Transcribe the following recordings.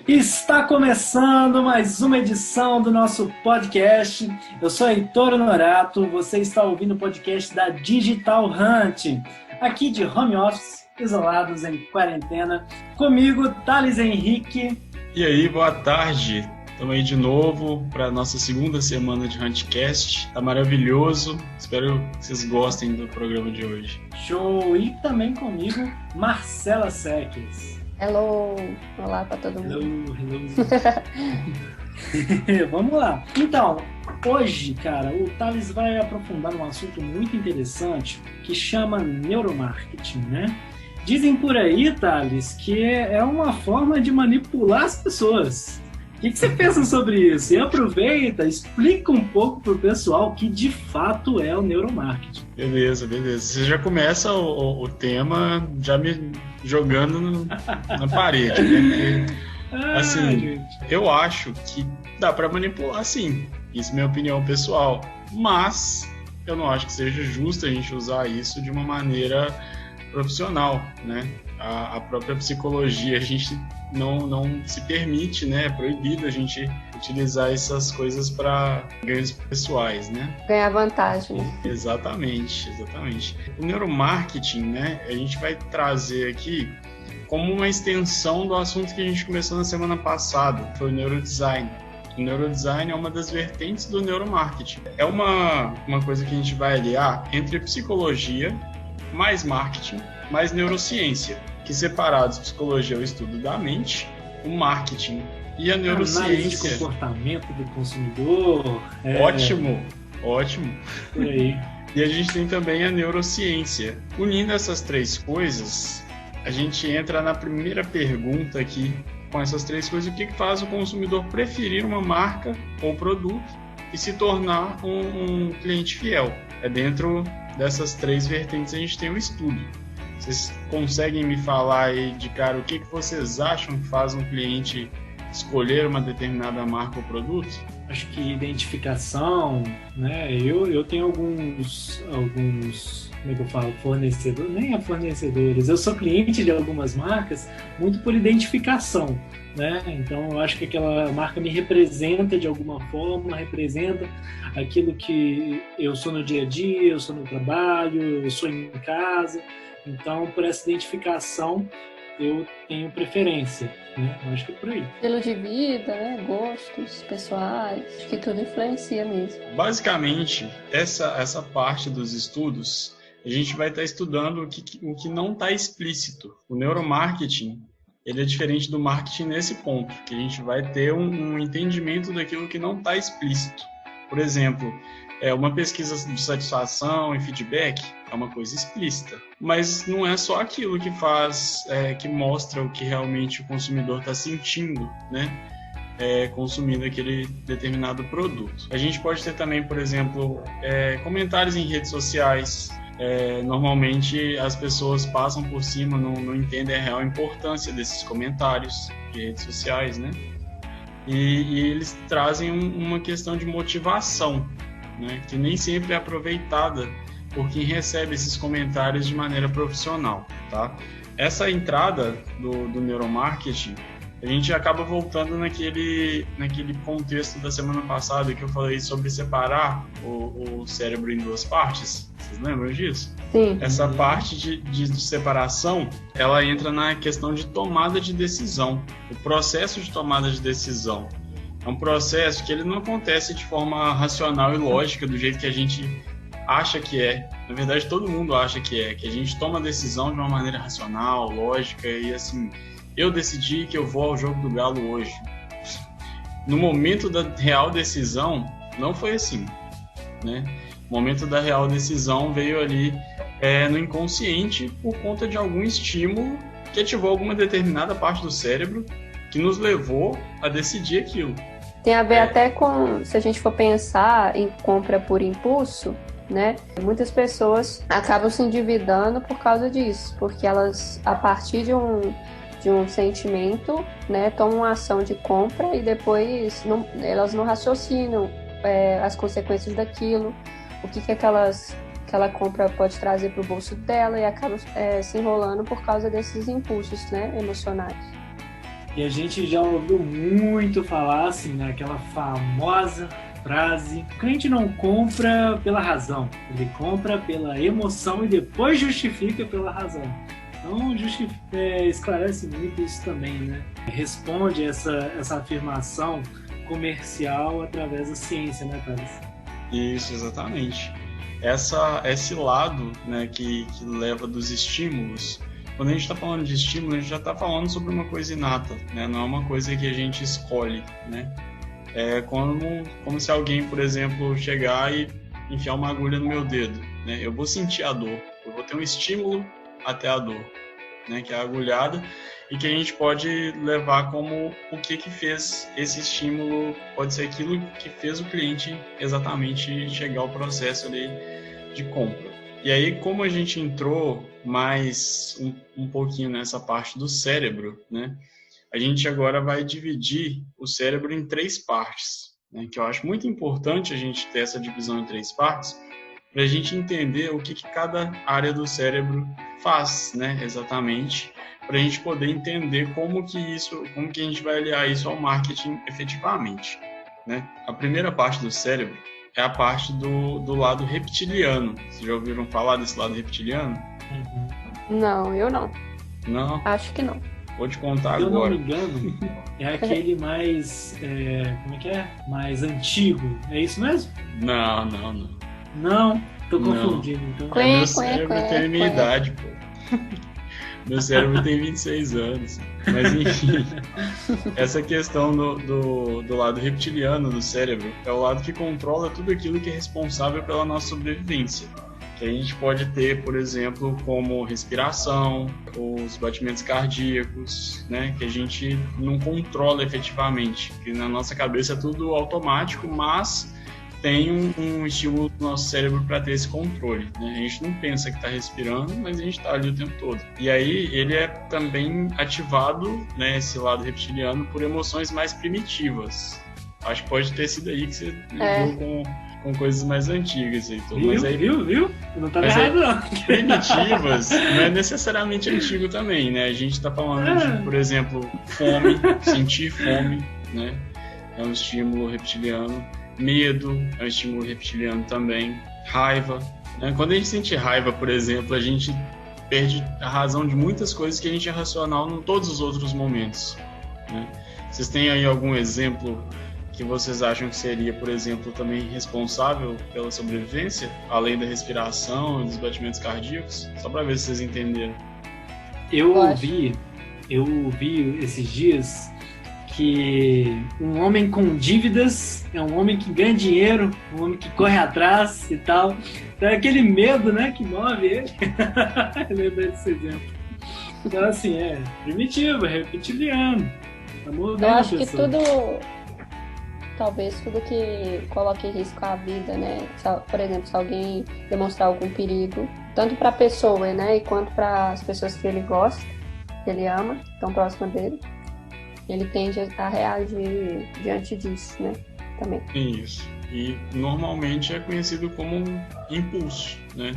Está começando mais uma edição do nosso podcast. Eu sou Heitor Honorato, você está ouvindo o podcast da Digital Hunt, aqui de home office, isolados em quarentena. Comigo, Thales Henrique. E aí, boa tarde. Estamos aí de novo para a nossa segunda semana de Huntcast. Tá maravilhoso. Espero que vocês gostem do programa de hoje. Show! E também comigo, Marcela Seques. Hello! Olá para todo mundo. Hello. Vamos lá. Então, hoje, cara, o Thales vai aprofundar um assunto muito interessante que chama neuromarketing, né? Dizem por aí, Thales, que é uma forma de manipular as pessoas. O que você pensa sobre isso? E aproveita, explica um pouco pro pessoal o que de fato é o neuromarketing. Beleza. Você já começa o tema já me jogando na parede, né? Porque, eu acho que dá para manipular, sim. Isso é minha opinião pessoal. Mas eu não acho que seja justo a gente usar isso de uma maneira profissional, né? A própria psicologia, a gente não se permite, né? É proibido a gente utilizar essas coisas para ganhos pessoais, né? Ganhar vantagem. Exatamente. O neuromarketing, né? A gente vai trazer aqui como uma extensão do assunto que a gente começou na semana passada, que foi o neurodesign. O neurodesign é uma das vertentes do neuromarketing. É uma coisa que a gente vai aliar entre psicologia, mais marketing, mais neurociência, que separados, psicologia é o estudo da mente, o marketing e a neurociência. Análise de comportamento do consumidor. Ótimo. Por aí. E a gente tem também a neurociência. Unindo essas três coisas, a gente entra na primeira pergunta aqui. Com essas três coisas, o que faz o consumidor preferir uma marca ou produto e se tornar um cliente fiel? É dentro dessas três vertentes a gente tem o estudo. Vocês conseguem me falar aí de cara o que vocês acham que faz um cliente escolher uma determinada marca ou produto? Acho que identificação, né? Eu tenho alguns, como é que eu falo, fornecedores, nem é fornecedores, eu sou cliente de algumas marcas muito por identificação, né? Então eu acho que aquela marca me representa de alguma forma, representa aquilo que eu sou no dia a dia, eu sou no trabalho, eu sou em casa. Então, por essa identificação, eu tenho preferência, né? Eu acho que é por aí. Estilo de vida, né? Gostos pessoais, acho que tudo influencia mesmo. Basicamente, essa parte dos estudos, a gente vai estar estudando o que não está explícito. O neuromarketing, ele é diferente do marketing nesse ponto, que a gente vai ter um entendimento daquilo que não está explícito. Por exemplo, uma pesquisa de satisfação e feedback é uma coisa explícita, mas não é só aquilo que faz, que mostra o que realmente o consumidor está sentindo, né? Consumindo aquele determinado produto. A gente pode ter também, por exemplo, comentários em redes sociais. Normalmente as pessoas passam por cima, não entendem a real importância desses comentários de redes sociais, né? E eles trazem uma questão de motivação, né, que nem sempre é aproveitada por quem recebe esses comentários de maneira profissional, tá? Essa entrada do neuromarketing, a gente acaba voltando naquele contexto da semana passada que eu falei sobre separar o cérebro em duas partes. Vocês lembram disso? Sim. Essa parte de separação, ela entra na questão de tomada de decisão. O processo de tomada de decisão é um processo que ele não acontece de forma racional e lógica, do jeito que a gente acha que é. Na verdade, todo mundo acha que a gente toma a decisão de uma maneira racional, lógica, e assim, eu decidi que eu vou ao jogo do Galo hoje. No momento da real decisão, não foi assim, né? O momento da real decisão veio ali no inconsciente por conta de algum estímulo que ativou alguma determinada parte do cérebro que nos levou a decidir aquilo. Tem a ver até com, se a gente for pensar em compra por impulso, né? Muitas pessoas acabam se endividando por causa disso, porque elas, a partir de um sentimento, né, tomam uma ação de compra e depois elas não raciocinam as consequências daquilo, o que aquela compra pode trazer para o bolso dela, e acaba se enrolando por causa desses impulsos, né, emocionais. E a gente já ouviu muito falar, assim, naquela famosa frase: o cliente não compra pela razão, ele compra pela emoção e depois justifica pela razão. Então, esclarece muito isso também, né? Responde essa afirmação comercial através da ciência, né, Thales? Isso, exatamente. Esse lado, né, que leva dos estímulos. Quando a gente está falando de estímulo, a gente já está falando sobre uma coisa inata, né? Não é uma coisa que a gente escolhe, né? É como se alguém, por exemplo, chegar e enfiar uma agulha no meu dedo, né? Eu vou sentir a dor, eu vou ter um estímulo até a dor, né? Que é a agulhada, e que a gente pode levar como o que fez esse estímulo, pode ser aquilo que fez o cliente exatamente chegar ao processo ali de compra. E aí, como a gente entrou mais um pouquinho nessa parte do cérebro, né? A gente agora vai dividir o cérebro em 3 partes, né? Que eu acho muito importante a gente ter essa divisão em 3 partes, para a gente entender o que cada área do cérebro faz, né? Exatamente, para a gente poder entender como que a gente vai aliar isso ao marketing efetivamente, né? A primeira parte do cérebro é a parte do lado reptiliano. Vocês já ouviram falar desse lado reptiliano? Não, eu não. Não? Acho que não. Vou te contar agora. Se eu agora. não me engano, é aquele mais... como é que é? Mais antigo. É isso mesmo? Não. Não? Tô confundindo. Então. Meu cérebro tem a minha idade, pô. Meu cérebro tem 26 anos. Mas, enfim, essa questão do lado reptiliano do cérebro é o lado que controla tudo aquilo que é responsável pela nossa sobrevivência. Que a gente pode ter, por exemplo, como respiração, os batimentos cardíacos, né? Que a gente não controla efetivamente. Que na nossa cabeça é tudo automático, mas tem um estímulo do nosso cérebro para ter esse controle, né? A gente não pensa que está respirando, mas a gente está ali o tempo todo. E aí ele é também ativado, né, esse lado reptiliano, por emoções mais primitivas. Acho que pode ter sido aí que você viu com coisas mais antigas. Aí, viu? Não estava errado, não. Primitivas não é necessariamente antigo também, né? A gente está falando de, por exemplo, fome, sentir fome, né? É um estímulo reptiliano. Medo é um estímulo reptiliano também. Raiva, né? Quando a gente sente raiva, por exemplo, a gente perde a razão de muitas coisas que a gente é racional em todos os outros momentos, né? Vocês têm aí algum exemplo que vocês acham que seria, por exemplo, também responsável pela sobrevivência, além da respiração e dos batimentos cardíacos? Só para ver se vocês entenderam. Eu ouvi esses dias que um homem com dívidas é um homem que ganha dinheiro, um homem que corre atrás e tal. Então é aquele medo, né, que move ele. Eu lembrei desse exemplo. Então, assim, é primitivo, é reptiliano. Tá movendo, eu acho que talvez tudo que coloque em risco a vida, né? Por exemplo, se alguém demonstrar algum perigo, tanto para a pessoa, né, e quanto para as pessoas que ele gosta, que ele ama, que estão próximas dele, ele tende a reagir diante disso, né? Também. Isso. E normalmente é conhecido como um impulso, né?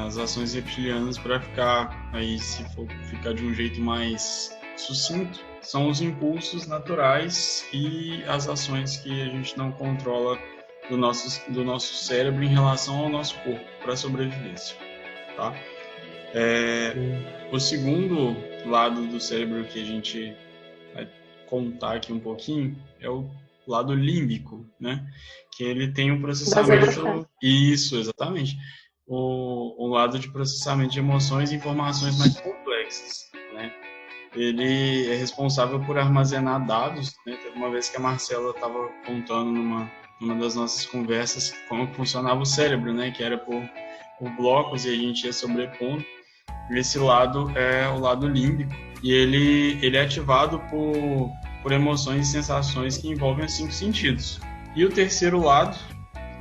As ações reptilianas, para ficar aí, se for ficar de um jeito mais sucinto, são os impulsos naturais e as ações que a gente não controla do nosso cérebro em relação ao nosso corpo para a sobrevivência, tá? O segundo lado do cérebro que a gente vai contar aqui um pouquinho é o lado límbico, né? Que ele tem um processamento... Isso, exatamente. O lado de processamento de emoções e informações mais complexas, né? Ele é responsável por armazenar dados, né? Teve uma vez que a Marcela estava contando numa das nossas conversas como funcionava o cérebro, né? Que era por blocos e a gente ia sobrepondo. Esse lado é o lado límbico e ele é ativado por emoções e sensações que envolvem os 5 sentidos. E o terceiro lado,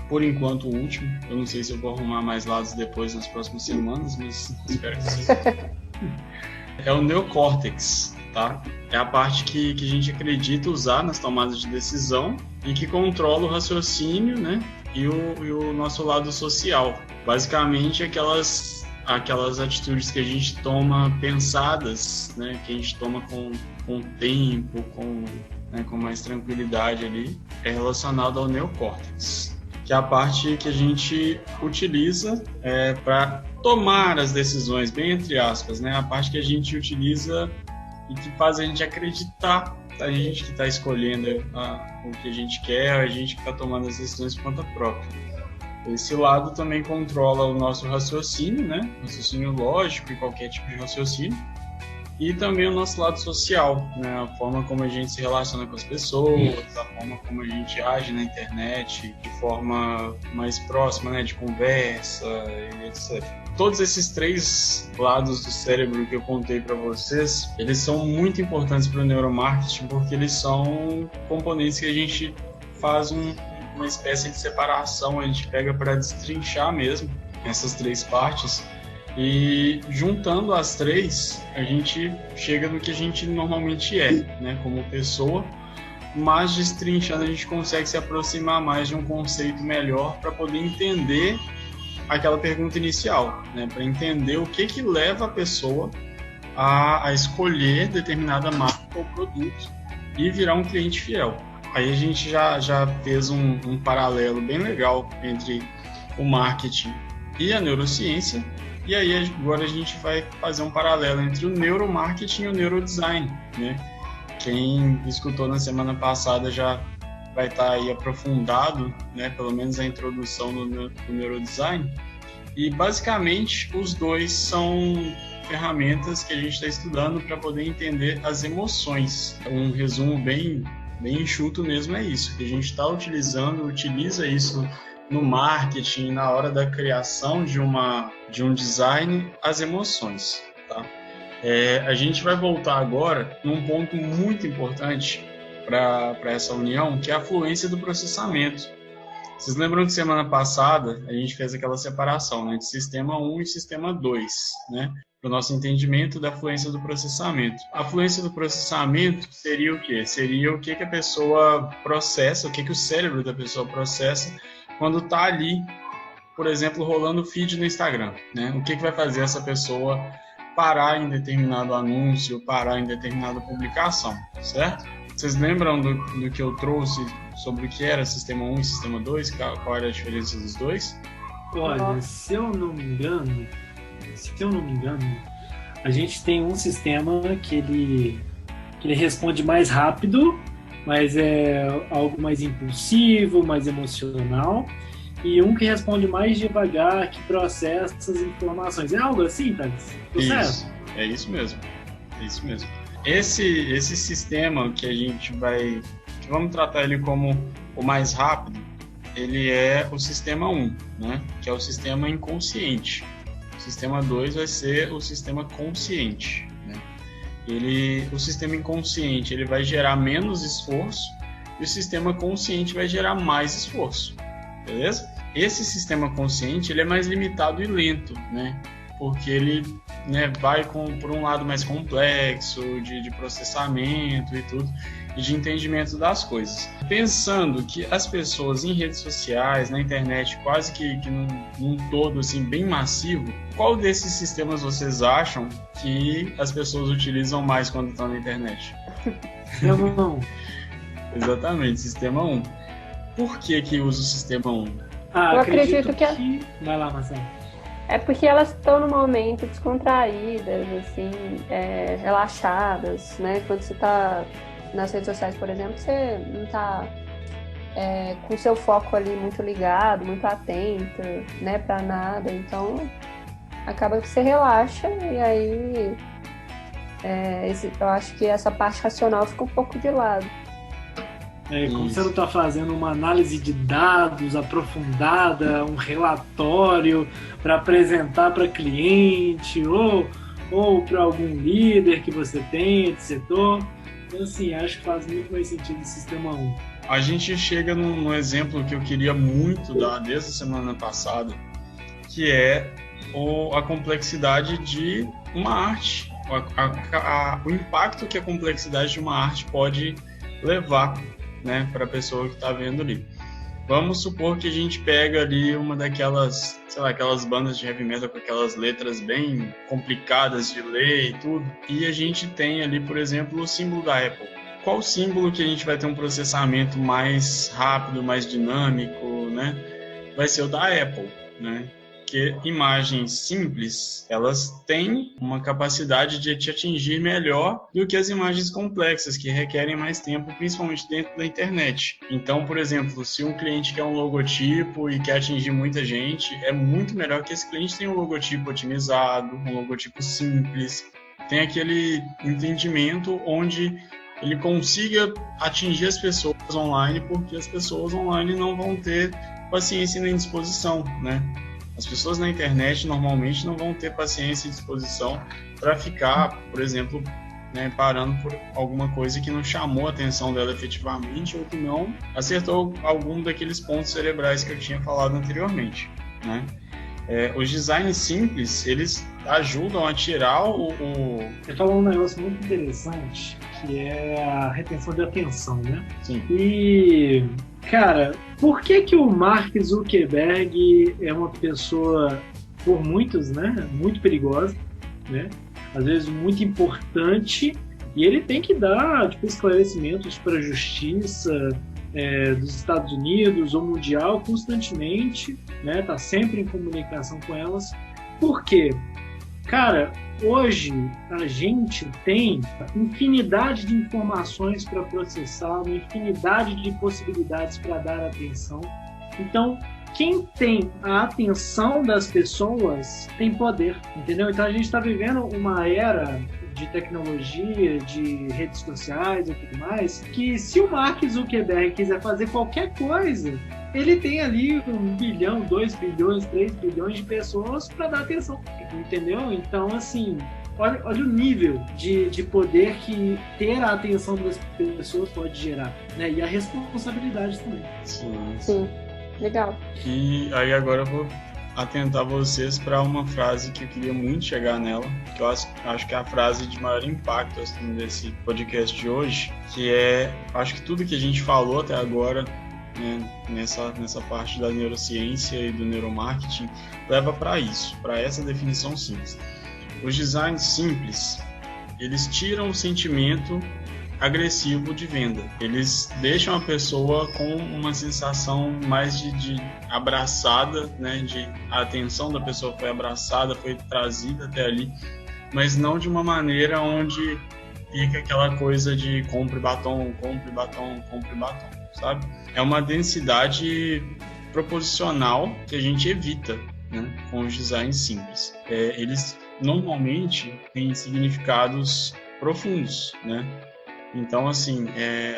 por enquanto o último, eu não sei se eu vou arrumar mais lados depois nas próximas semanas, mas espero que seja. É o neocórtex, tá? É a parte que a gente acredita usar nas tomadas de decisão e que controla o raciocínio, né? E o nosso lado social. Basicamente, aquelas aquelas atitudes que a gente toma pensadas, né, que a gente toma com tempo, né, com mais tranquilidade ali, é relacionado ao neocórtex, que é a parte que a gente utiliza para tomar as decisões, bem entre aspas, né, a parte que a gente utiliza e que faz a gente acreditar, a gente que está escolhendo o que a gente quer, a gente que está tomando as decisões por conta própria. Esse lado também controla o nosso raciocínio, né? Raciocínio lógico e qualquer tipo de raciocínio. E também o nosso lado social, né? A forma como a gente se relaciona com as pessoas, a forma como a gente age na internet, de forma mais próxima, né? De conversa e etc. Todos esses 3 lados do cérebro que eu contei para vocês, eles são muito importantes para o neuromarketing, porque eles são componentes que a gente faz uma espécie de separação, a gente pega para destrinchar mesmo essas 3 partes, e juntando as 3, a gente chega no que a gente normalmente é, né, como pessoa, mas destrinchando a gente consegue se aproximar mais de um conceito melhor para poder entender aquela pergunta inicial, né, para entender o que leva a pessoa a escolher determinada marca ou produto e virar um cliente fiel. Aí a gente já fez um paralelo bem legal entre o marketing e a neurociência, e aí agora a gente vai fazer um paralelo entre o neuromarketing e o neurodesign, né? Quem escutou na semana passada já vai estar aí aprofundado, né? Pelo menos a introdução do neurodesign, e basicamente os dois são ferramentas que a gente está estudando para poder entender as emoções. Um resumo bem enxuto mesmo é isso, que a gente utiliza isso no marketing, na hora da criação de um design, as emoções, tá? A gente vai voltar agora num ponto muito importante para essa união, que é a fluência do processamento. Vocês lembram que semana passada a gente fez aquela separação, né, de sistema 1 e sistema 2, né? Para o nosso entendimento da fluência do processamento. A fluência do processamento seria o quê? Seria o que a pessoa processa, o que o cérebro da pessoa processa quando está ali, por exemplo, rolando o feed no Instagram, né? O que vai fazer essa pessoa parar em determinado anúncio, parar em determinada publicação, certo? Vocês lembram do que eu trouxe sobre o que era sistema 1 e sistema 2? Qual era a diferença dos dois? Olha, se eu não me engano, a gente tem um sistema que ele responde mais rápido, mas é algo mais impulsivo, mais emocional, e um que responde mais devagar, que processa as informações. É algo assim, Thales? Isso, é isso mesmo. Esse sistema que a gente vamos tratar ele como o mais rápido, ele é o sistema 1, né? Que é o sistema inconsciente. O sistema 2 vai ser o sistema consciente, né? O sistema inconsciente ele vai gerar menos esforço e o sistema consciente vai gerar mais esforço, beleza? Esse sistema consciente ele é mais limitado e lento, né? Porque ele, né, vai por um lado mais complexo de processamento e tudo, e de entendimento das coisas. Pensando que as pessoas em redes sociais, na internet, quase que num todo assim, bem massivo, qual desses sistemas vocês acham que as pessoas utilizam mais quando estão na internet? Sistema 1. Exatamente, sistema 1. Por que usa o sistema 1? Eu acredito que... Vai lá, Marcelo. É porque elas estão no momento descontraídas, assim, relaxadas, né? Quando você está nas redes sociais, por exemplo, você não está com o seu foco ali muito ligado, muito atento, né? Para nada. Então, acaba que você relaxa e aí eu acho que essa parte racional fica um pouco de lado. Como você não está fazendo uma análise de dados aprofundada, um relatório para apresentar para cliente ou para algum líder que você tem de setor. Então, assim, acho que faz muito mais sentido o sistema 1. A gente chega num exemplo que eu queria muito dar desde a semana passada, que é a complexidade de uma arte, o impacto que a complexidade de uma arte pode levar, né, para a pessoa que está vendo ali. Vamos supor que a gente pega ali uma daquelas, sei lá, aquelas bandas de heavy metal com aquelas letras bem complicadas de ler e tudo, e a gente tem ali, por exemplo, o símbolo da Apple. Qual símbolo que a gente vai ter um processamento mais rápido, mais dinâmico, né? Vai ser o da Apple, né? Porque imagens simples, elas têm uma capacidade de te atingir melhor do que as imagens complexas, que requerem mais tempo, principalmente dentro da internet. Então, por exemplo, se um cliente quer um logotipo e quer atingir muita gente, é muito melhor que esse cliente tenha um logotipo otimizado, um logotipo simples, tem aquele entendimento onde ele consiga atingir as pessoas online, porque as pessoas online não vão ter paciência nem disposição, né? As pessoas na internet normalmente não vão ter paciência e disposição para ficar, por exemplo, né, parando por alguma coisa que não chamou a atenção dela efetivamente ou que não acertou algum daqueles pontos cerebrais que eu tinha falado anteriormente, né? Os designs simples, eles ajudam a tirar Você falou um negócio muito interessante, que é a retenção de atenção, né? Sim. E, cara, por que o Mark Zuckerberg é uma pessoa, por muitos, né, muito perigosa, né? Às vezes muito importante, e ele tem que dar, tipo, esclarecimentos para a justiça dos Estados Unidos ou mundial constantemente, né? Tá sempre em comunicação com elas. Por quê? Cara, hoje a gente tem infinidade de informações para processar, uma infinidade de possibilidades para dar atenção. Então, quem tem a atenção das pessoas tem poder, entendeu? Então a gente está vivendo uma era de tecnologia, de redes sociais e tudo mais, que se o Mark Zuckerberg quiser fazer qualquer coisa, ele tem ali 1 bilhão, 2 bilhões, 3 bilhões de pessoas para dar atenção, entendeu? Então, assim, olha o nível de poder que ter a atenção das pessoas pode gerar, né? E a responsabilidade também. Sim. Legal. E aí agora eu vou atentar vocês para uma frase que eu queria muito chegar nela, que eu acho que é a frase de maior impacto assim, desse podcast de hoje, que acho que tudo que a gente falou até agora, né, nessa parte da neurociência e do neuromarketing, leva para isso, para essa definição simples. Os designs simples, eles tiram o sentimento agressivo de venda. Eles deixam a pessoa com uma sensação mais de abraçada, né? A atenção da pessoa foi abraçada, foi trazida até ali, mas não de uma maneira onde fica aquela coisa de compre batom, sabe? É uma densidade proposicional que a gente evita, né, com os designs simples. Eles normalmente têm significados profundos, né? Então, assim,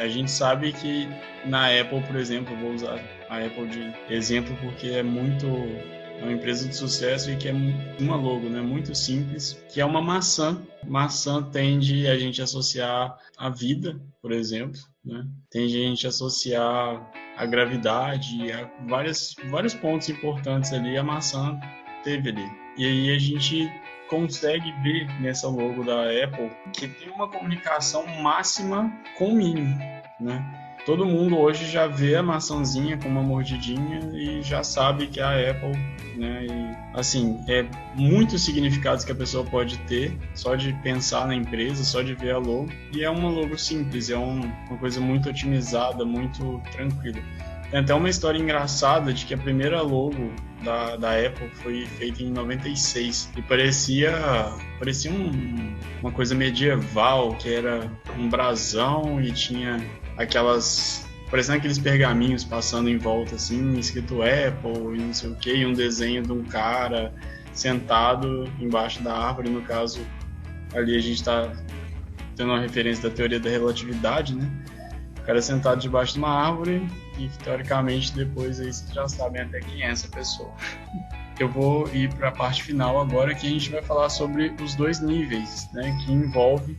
a gente sabe que na Apple, por exemplo, vou usar a Apple de exemplo porque é uma empresa de sucesso e que é uma logo, né, muito simples, que é uma maçã. Maçã tende a gente associar a vida, por exemplo, né? Tende a gente associar a gravidade, a vários pontos importantes ali, a maçã teve ali. E aí a gente consegue ver nessa logo da Apple que tem uma comunicação máxima com o mínimo, né? Todo mundo hoje já vê a maçãzinha com uma mordidinha e já sabe que é a Apple, né? E, assim, muitos significados que a pessoa pode ter só de pensar na empresa, só de ver a logo. E é uma logo simples, é uma coisa muito otimizada, muito tranquila. Tem até uma história engraçada de que a primeira logo da Apple foi feita em 96 e parecia uma coisa medieval, que era um brasão e tinha parecendo aqueles pergaminhos passando em volta assim, escrito Apple e não sei o que, e um desenho de um cara sentado embaixo da árvore. No caso, ali a gente está tendo uma referência da teoria da relatividade, né? O cara sentado debaixo de uma árvore e, teoricamente, depois aí vocês já sabem até quem é essa pessoa. Eu vou ir para a parte final agora, que a gente vai falar sobre os 2 níveis, né, que envolve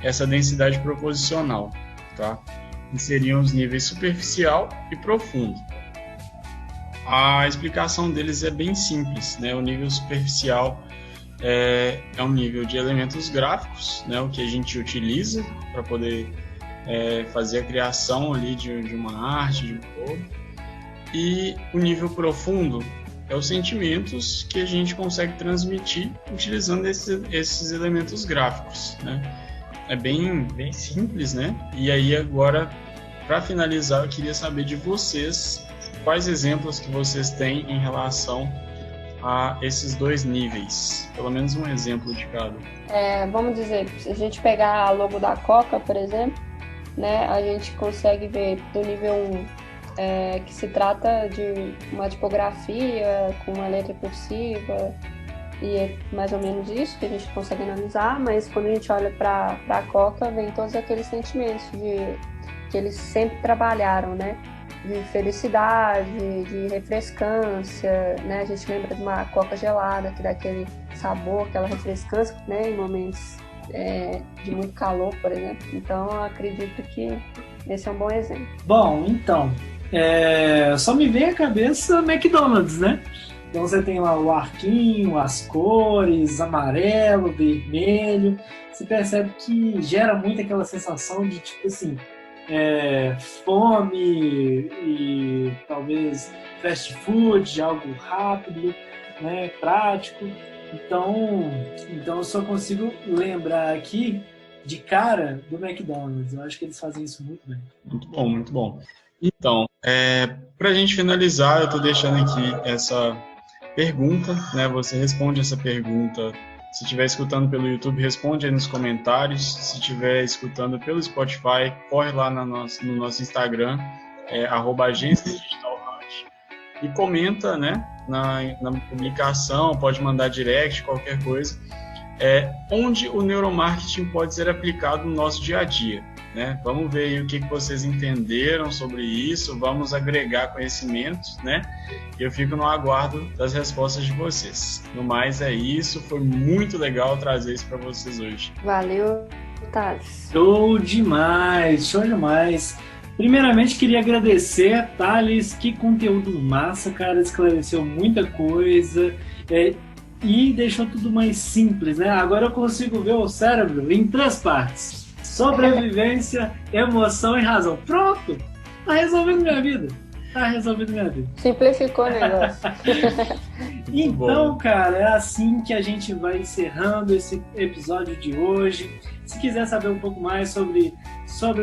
essa densidade proposicional, tá? Que seriam os níveis superficial e profundo. A explicação deles é bem simples, né? O nível superficial é um nível de elementos gráficos, né, o que a gente utiliza para poder fazer a criação ali de uma arte, de um logo. E o nível profundo é os sentimentos que a gente consegue transmitir utilizando esses elementos gráficos, né? É bem simples, né? E aí agora, para finalizar, eu queria saber de vocês quais exemplos que vocês têm em relação a esses dois níveis. Pelo menos um exemplo de cada. Vamos dizer, se a gente pegar a logo da Coca, por exemplo, né, a gente consegue ver do nível 1 que se trata de uma tipografia com uma letra cursiva, e é mais ou menos isso que a gente consegue analisar, mas quando a gente olha para a Coca, vem todos aqueles sentimentos que eles sempre trabalharam, né? De felicidade, de refrescância, né? A gente lembra de uma Coca gelada, que dá aquele sabor, aquela refrescância, né? Em momentos de muito calor, por exemplo. Então, eu acredito que esse é um bom exemplo. Bom, então, só me vem à cabeça McDonald's, né? Então você tem lá o arquinho, as cores, amarelo, vermelho. Você percebe que gera muito aquela sensação de, tipo assim, fome e talvez fast food, algo rápido, né, prático. Então eu só consigo lembrar aqui de cara do McDonald's. Eu acho que eles fazem isso muito bem. Muito bom, muito bom. Então, para a gente finalizar, eu estou deixando aqui essa pergunta, né? Você responde essa pergunta. Se estiver escutando pelo YouTube, responde aí nos comentários. Se estiver escutando pelo Spotify, corre lá no nosso Instagram, @agência digital hunt, e comenta, né, na publicação, pode mandar direct, qualquer coisa, onde o neuromarketing pode ser aplicado no nosso dia a dia, né? Vamos ver aí o que vocês entenderam sobre isso, vamos agregar conhecimentos, né? Eu fico no aguardo das respostas de vocês. No mais, é isso. Foi muito legal trazer isso para vocês hoje. Valeu, Thales. Show demais, show demais. Primeiramente, queria agradecer, Thales. Que conteúdo massa, cara. Esclareceu muita coisa e deixou tudo mais simples, né? Agora eu consigo ver o cérebro em 3 partes: sobrevivência, emoção e razão. Pronto! Tá resolvendo minha vida. Simplificou o negócio. Então, cara, é assim que a gente vai encerrando esse episódio de hoje. Se quiser saber um pouco mais sobre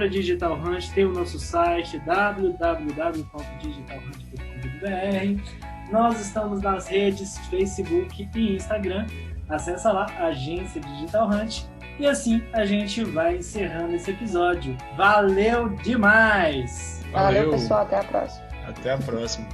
a Digital Hunt, tem o nosso site www.digitalhunt.com.br. Nós estamos nas redes Facebook e Instagram. Acessa lá, Agência Digital Hunt. E assim a gente vai encerrando esse episódio. Valeu demais! Valeu, pessoal. Até a próxima. Até a próxima.